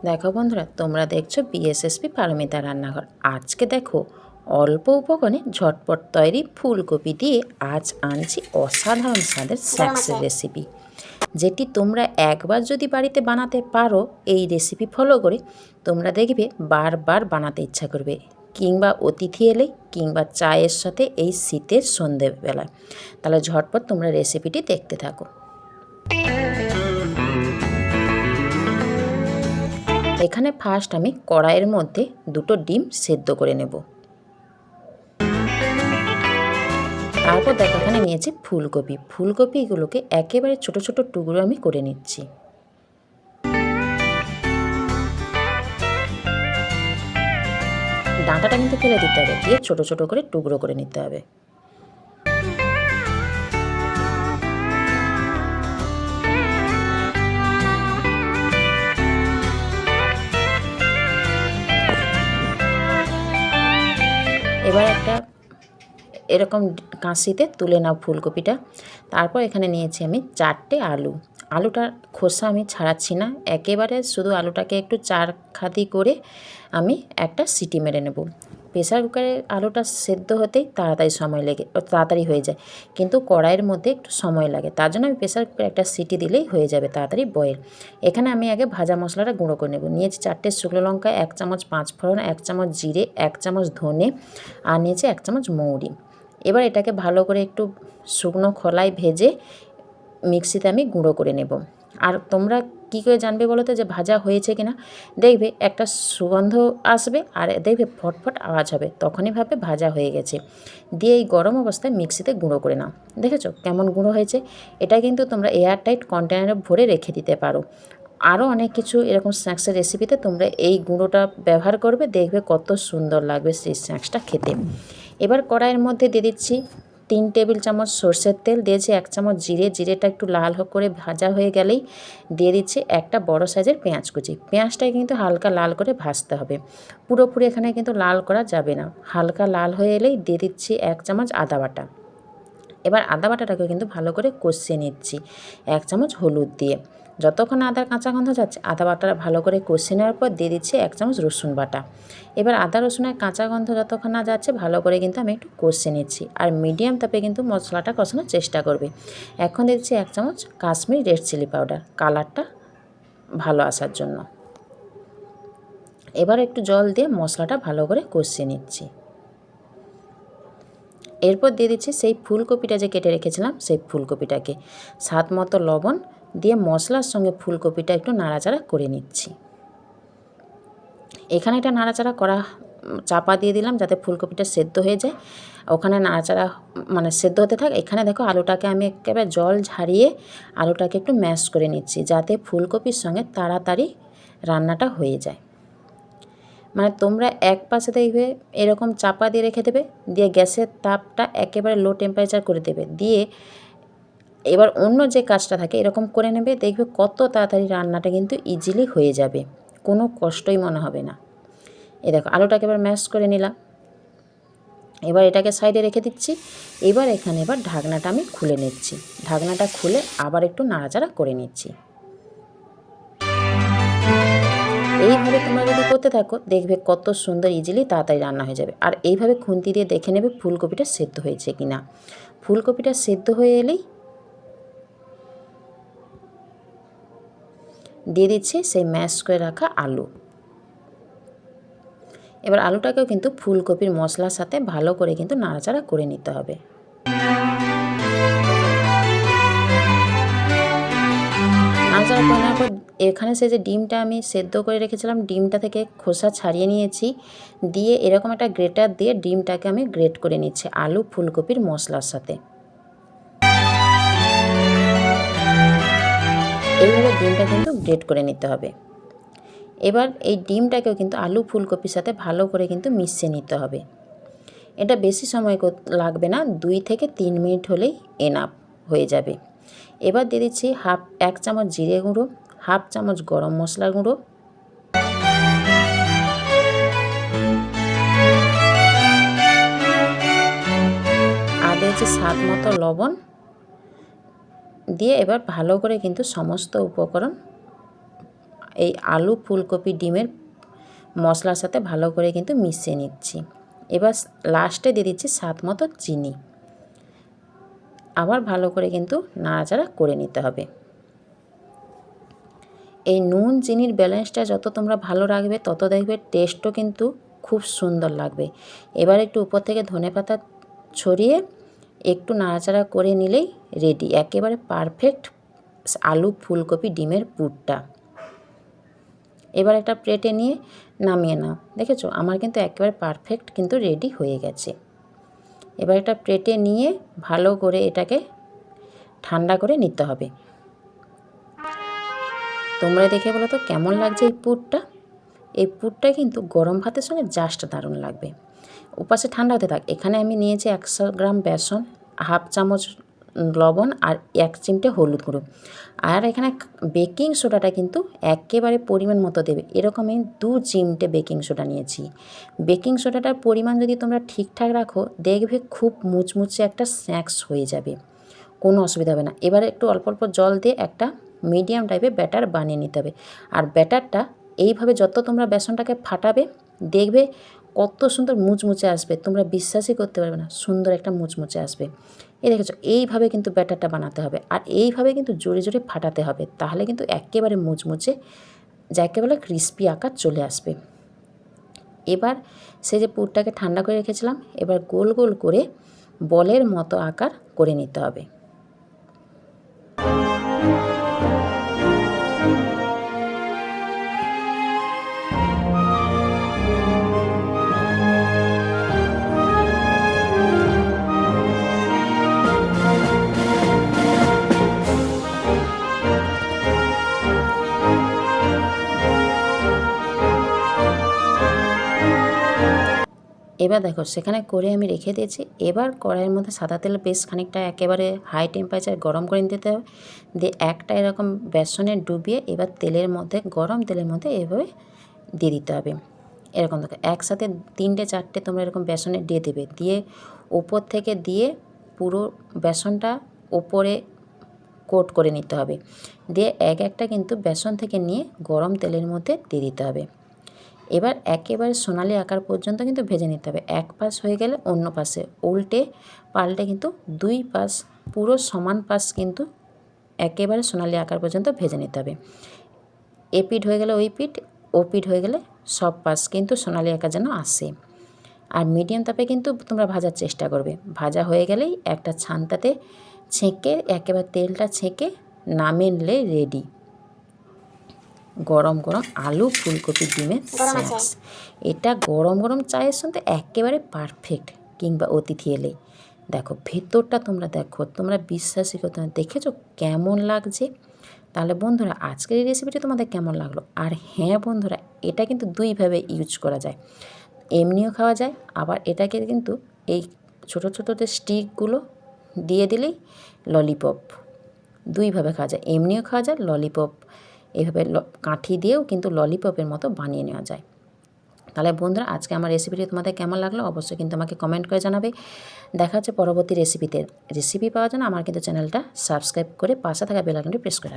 দেখো বন্ধুরা, তোমরা দেখছো বিএসএসপি পারমিতা রান্নাঘর। আজকে দেখো অল্প উপকরণে ঝটপট তৈরি ফুলকপি দিয়ে আজ আনছি অসাধারণ স্বাদের স্ন্যাক্সের রেসিপি, যেটি তোমরা একবার যদি বাড়িতে বানাতে পারো এই রেসিপি ফলো করে, তোমরা দেখবে বারবার বানাতে ইচ্ছা করবে, কিংবা অতিথি এলে কিংবা চায়ের সাথে এই শীতের সন্ধেবেলায়। তাহলে ঝটপট তোমরা রেসিপিটি দেখতে থাকো। এখানে ফার্স্ট আমি কড়াইয়ের মধ্যে দুটো ডিম সেদ্ধ করে নেব। তারপর দেখো এখানে নিয়েছি ফুলকপিগুলোকে একেবারে ছোট ছোট টুকরো আমি করে নিচ্ছি। ডাঁটাটা কিন্তু ফেলে দিতে হবে, দিয়ে ছোট ছোট করে টুকরো করে নিতে হবে। এবার একটা এরকম কাঁচিতে তুলে নাও ফুলকপিটা। তারপর এখানে নিয়েছি আমি 4টে আলু। আলুটার খোসা আমি ছাড়াচ্ছি না, একেবারে শুধু আলুটাকে একটু 4 খাদি করে আমি একটা সিটি মেরে নেব। প্রেসার কুকারে আলুটা সেদ্ধ হতেই তাড়াতাড়ি হয়ে যায়, কিন্তু কড়াইয়ের মধ্যে একটু সময় লাগে। তার জন্য আমি প্রেসার কুকারে একটা সিটি দিলেই হয়ে যাবে তাড়াতাড়ি বয়েল। এখানে আমি আগে ভাজা মশলাটা গুঁড়ো করে নেব। নিয়েছি 4টে শুকনো লঙ্কা, 1 চামচ 5 ফোড়ন, 1 চামচ জিরে, 1 চামচ ধনে, আর নিয়েছি 1 চামচ মৌরি। এবার এটাকে ভালো করে একটু শুকনো খোলায় ভেজে মিক্সিতে আমি গুঁড়ো করে নেব। আর তোমরা কী করে জানবে বলো তো যে ভাজা হয়েছে কিনা? দেখবে একটা সুগন্ধ আসবে আর দেখবে ফটফট আওয়াজ হবে, তখনই ভাবে ভাজা হয়ে গেছে। দিয়ে এই গরম অবস্থায় মিক্সিতে গুঁড়ো করে নাও। দেখেছো কেমন গুঁড়ো হয়েছে? এটা কিন্তু তোমরা এয়ারটাইট কন্টেনারে ভরে রেখে দিতে পারো। আরও অনেক কিছু এরকম স্ন্যাক্সের রেসিপিতে তোমরা এই গুঁড়োটা ব্যবহার করবে, দেখবে কত সুন্দর লাগবে সেই স্ন্যাক্সটা খেতে। এবার কড়াইয়ের মধ্যে দিয়ে দিচ্ছি 3 টেবিল চামচ সরষের তেল, দিয়েছি 1 চামচ জিরেটা একটু লাল করে ভাজা হয়ে গেলেই দিয়ে দিচ্ছি একটা বড় সাইজের পেঁয়াজ কুচি। পেঁয়াজটাকে কিন্তু হালকা লাল করে ভাজতে হবে, পুরোপুরি এখানে কিন্তু লাল করা যাবে না। হালকা লাল হয়ে এলেই দিয়ে দিচ্ছি 1 চামচ আদা বাটা। এবার আদা বাটাটাকে কিন্তু ভালো করে কষিয়ে নিচ্ছি 1 চামচ হলুদ দিয়ে। যতক্ষণ আদার কাঁচা গন্ধ যাচ্ছে, আদা বাটাটা ভালো করে কষিয়ে নেওয়ার পর দিয়ে দিচ্ছি 1 চামচ রসুন বাটা। এবার আদা রসুনের কাঁচা গন্ধ যতক্ষণ না যাচ্ছে ভালো করে কিন্তু আমি একটু কষিয়ে নিচ্ছি, আর মিডিয়াম তাপে কিন্তু মশলাটা কষানোর চেষ্টা করবে। এখন দিচ্ছি 1 চামচ কাশ্মীরি রেড চিলি পাউডার, কালারটা ভালো আসার জন্য। এবার একটু জল দিয়ে মশলাটা ভালো করে কষিয়ে নিচ্ছি। এরপর দিয়ে দিচ্ছি সেই ফুলকপিটা যে কেটে রেখেছিলাম, সেই ফুলকপিটাকে স্বাদ মতো লবণ দিয়ে মশলার সঙ্গে ফুলকপিটা একটু নাড়াচাড়া করে নিচ্ছি। এখানে এটা নাড়াচাড়া করা চাপা দিয়ে দিলাম যাতে ফুলকপিটা সেদ্ধ হয়ে যায়, ওখানে নাড়াচাড়া সেদ্ধ হতে থাক। এখানে দেখো আলুটাকে আমি একেবারে জল ঝারিয়ে আলুটাকে একটু ম্যাশ করে নিচ্ছি, যাতে ফুলকপির সঙ্গে তাড়াতাড়ি রান্নাটা হয়ে যায়। তোমরা এক পাশে দেখবে এরকম চাপা দিয়ে রেখে দেবে, দিয়ে গ্যাসের তাপটা একেবারে লো টেম্পারেচার করে দেবে, দিয়ে এবার অন্য যে কাজটা থাকে এরকম করে নেবে। দেখবে কত তাড়াতাড়ি রান্নাটা কিন্তু ইজিলি হয়ে যাবে, কোনো কষ্টই মনে হবে না। এই দেখো আলুটাকে এবার ম্যাশ করে নিলাম। এবার এটাকে সাইডে রেখে দিচ্ছি। এবার ঢাকনাটা আমি খুলে নিচ্ছি। ঢাকনাটা খুলে আবার একটু নাড়াচাড়া করে নিচ্ছি। এইভাবে তোমরা যদি করতে থাকো দেখবে কত সুন্দর ইজিলি তাড়াতাড়ি রান্না হয়ে যাবে। আর এইভাবে খুন্তি দিয়ে দেখে নেবে ফুলকপিটা সেদ্ধ হয়েছে কিনা। ফুলকপিটা সেদ্ধ হয়ে এলেই দিয়ে দিচ্ছি সেই ম্যাশ করে রাখা আলু। এবার আলুটাকেও কিন্তু ফুলকপির মশলার সাথে ভালো করে কিন্তু নাড়াচাড়া করে নিতে হবে। নাড়াচাড়া করে নেওয়ার পর এখানে সেই যে ডিমটা আমি সেদ্ধ করে রেখেছিলাম, ডিমটা থেকে খোসা ছাড়িয়ে নিয়েছি, দিয়ে এরকম একটা গ্রেটার দিয়ে ডিমটাকে আমি গ্রেট করে নিচ্ছি আলু ফুলকপির মশলার সাথে। এইভাবে ডিমটা কিন্তু গ্রেট করে নিতে হবে। এবার এই ডিমটাকেও কিন্তু আলু ফুলকপির সাথে ভালো করে কিন্তু মিশিয়ে নিতে হবে। এটা বেশি সময় লাগবে না, 2 থেকে 3 মিনিট হলেই এনাফ হয়ে যাবে। এবার দিয়ে দিচ্ছি 1 চামচ জিরে গুঁড়ো, 1/2 চামচ গরম মশলা গুঁড়ো, আর দিয়েছি স্বাদ মতো লবণ দিয়ে এবার ভালো করে কিন্তু সমস্ত উপকরণ এই আলু ফুলকপি ডিমের মশলার সাথে ভালো করে কিন্তু মিশিয়ে নিচ্ছি। এবার লাস্টে দিয়ে দিচ্ছি স্বাদ মতো চিনি। আবার ভালো করে কিন্তু নাড়াচাড়া করে নিতে হবে। এই নুন চিনির ব্যালেন্সটা যত তোমরা ভালো রাখবে তত দেখবে টেস্টও কিন্তু খুব সুন্দর লাগবে। এবার একটু উপর থেকে ধনেপাতা ছড়িয়ে একটু নাড়াচাড়া করে নিলেই রেডি একেবারে পারফেক্ট আলু ফুলকপি ডিমের পুরটা। এবার একটা প্লেটে নিয়ে নামিয়ে নাও। দেখেছো আমার কিন্তু একেবারে পারফেক্ট কিন্তু রেডি হয়ে গেছে। এবার একটা প্লেটে নিয়ে ভালো করে এটাকে ঠান্ডা করে নিতে হবে। তোমরা দেখে বলো তো কেমন লাগছে এই পুরটা। এই পুরটা কিন্তু গরম ভাতের সঙ্গে জাস্ট দারুণ লাগবে। উপাসে ঠান্ডা হতে থাক। এখানে আমি নিয়েছি 100 গ্রাম বেসন, হাফ চামচ লবণ আর 1 চিমটে হলুদ গুঁড়ো। আর এখানে বেকিং সোডাটা কিন্তু একেবারে পরিমাণ মতো দেবে। এরকম আমি 2 চিমটে বেকিং সোডা নিয়েছি। বেকিং সোডাটার পরিমাণ যদি তোমরা ঠিকঠাক রাখো দেখবে খুব মুচমুচে একটা স্ন্যাক্স হয়ে যাবে, কোনো অসুবিধা হবে না। এবারে একটু অল্প অল্প জল দিয়ে একটা মিডিয়াম টাইপের ব্যাটার বানিয়ে নিতে হবে। আর ব্যাটারটা এইভাবে যত তোমরা বেসনটাকে ফাটাবে দেখবে কত সুন্দর মুচমুচে আসবে, তোমরা বিশ্বাসই করতে পারবে না, সুন্দর একটা মুচমুচে আসবে। এই দেখেছো এইভাবে কিন্তু ব্যাটারটা বানাতে হবে আর এইভাবে কিন্তু জোরে জোরে ফাটাতে হবে, তাহলে কিন্তু একেবারে মুচমুচে যাকে বলে ক্রিস্পি আকার চলে আসবে। এবার সেই যে পুরটাকে ঠান্ডা করে রেখেছিলাম এবার গোল গোল করে বলের মতো আকার করে নিতে হবে। এবার দেখো সেখানে করে আমি রেখে দিয়েছি। এবার কড়াইয়ের মধ্যে সাদা তেল বেশ খানিকটা একেবারে হাই টেম্পারেচার গরম করে দিতে হবে। দিয়ে একটা এরকম বেসনে ডুবিয়ে এবার তেলের মধ্যে গরম তেলের মধ্যে এভাবে দিয়ে দিতে হবে। এরকম দেখো একসাথে 3-4টে তোমরা এরকম বেসনে দিয়ে দেবে, দিয়ে ওপর থেকে দিয়ে পুরো বেসনটা ওপরে কোট করে নিতে হবে। দিয়ে একটা কিন্তু বেসন থেকে নিয়ে গরম তেলের মধ্যে দিয়ে দিতে হবে। এবার একেবারে সোনালি আকার পর্যন্ত কিন্তু ভেজে নিতে হবে। এক পাশ হয়ে গেলে অন্য পাশে উল্টে পাল্টে কিন্তু 2 পাশ পুরো সমান পাশ কিন্তু একেবারে সোনালি আকার পর্যন্ত ভেজে নিতে হবে। এ পিঠ হয়ে গেলে ওই পিঠ, ও পিঠ হয়ে গেলে সব পাশ কিন্তু সোনালি আকার যেন আসে। আর মিডিয়াম তাপে কিন্তু তোমরা ভাজার চেষ্টা করবে। ভাজা হয়ে গেলেই একটা ছান্তাতে ছেঁকে একেবারে তেলটা ছেঁকে নামিয়ে নিলে রেডি গরম গরম আলু ফুলকপি ডিমের স্ন্যাক্স। এটা গরম গরম চায়ের সঙ্গে একেবারে পারফেক্ট, কিংবা অতিথি এলে। দেখো ভেতরটা তোমরা দেখো, তোমরা বিশ্বাসই করতে না, দেখেছো কেমন লাগছে। তাহলে বন্ধুরা আজকের এই রেসিপিটি তোমাদের কেমন লাগলো। আর হ্যাঁ বন্ধুরা এটা কিন্তু দুইভাবে ইউজ করা যায়, এমনিও খাওয়া যায়, আবার এটাকে কিন্তু এই ছোটো ছোটো যে স্টিকগুলো দিয়ে দিলেই ললিপপ, দুইভাবে খাওয়া যায়, এমনিও খাওয়া যায়, ললিপপ এইভাবে কাঠি দিয়েও কিন্তু ললিপপের মতো বানিয়ে নেওয়া যায়। তাহলে বন্ধুরা আজকে আমার রেসিপিটি তোমাদের কেমন লাগলো অবশ্যই কিন্তু আমাকে কমেন্ট করে জানাবে। দেখা হচ্ছে পরবর্তী রেসিপি পাওয়ার জন্য আমার কিন্তু চ্যানেলটা সাবস্ক্রাইব করে পাশে থাকা বেল আইকনটি প্রেস করে